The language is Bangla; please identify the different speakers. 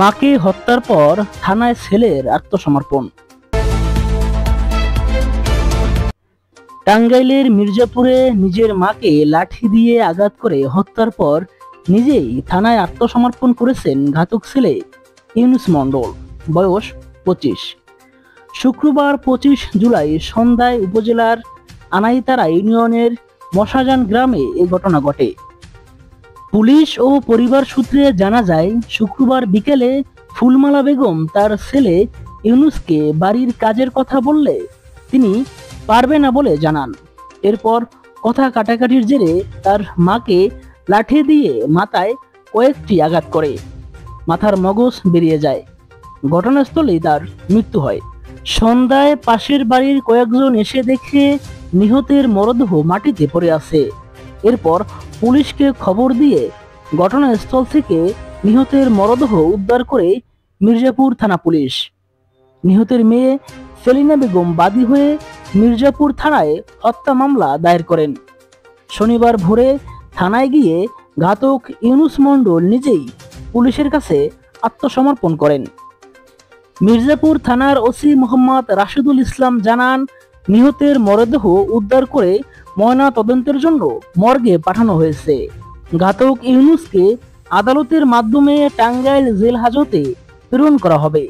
Speaker 1: মাকে হত্যার পর থানায় ছেলের আত্মসমর্পণ। টাঙ্গাইলের মির্জাপুরে নিজের মাকে লাঠি দিয়ে আঘাত করে হত্যার পর নিজেই থানায় আত্মসমর্পণ করেছেন ঘাতক ছেলে ইউনুস মণ্ডল, বয়স 25। শুক্রবার 25 জুলাই সন্ধ্যায় উপজেলার আনাইতারা ইউনিয়নের মশাজান গ্রামে এই ঘটনা ঘটে। পুলিশ ও পরিবার সূত্রে জানা যায়, শুক্রবার বিকেলে ফুলমালা বেগম তার ছেলে ইউনুসকে বাড়ির কাজের কথা বললে তিনি পারবে না বলে জানান। এরপর কথা কাটাকাটির জেরে তার মাকে লাঠি দিয়ে মাথায় কয়েকটি আঘাত করে মাথার মগজ বেরিয়ে যায়। ঘটনাস্থলেই তার মৃত্যু হয়। সন্ধ্যায় পাশের বাড়ির কয়েকজন এসে দেখে নিহতের মরদেহ মাটিতে পড়ে আছে। এরপর পুলিশকে খবর দিয়ে ঘটনাস্থল থেকে নিহতের মরদেহ উদ্ধার করে মির্জাপুর থানা পুলিশ। নিহতের মেয়ে সেলিনা বেগম বাদী হয়ে মির্জাপুর থানায় হত্যা মামলা দায়ের করেন। শনিবার ভোরে থানায় গিয়ে ঘাতক ইউনুস মণ্ডল নিজেই পুলিশের কাছে আত্মসমর্পণ করেন। মির্জাপুর থানার ওসি মোহাম্মদ রাশিদুল ইসলাম জানান, নিহতের মরদেহ উদ্ধার করে ময়না তদন্তের জন্য মর্গে পাঠানো হয়েছে। ঘাতক ইউনুসকে আদালতের মাধ্যমে টাঙ্গাইল জেল হাজতে প্রেরণ করা হবে।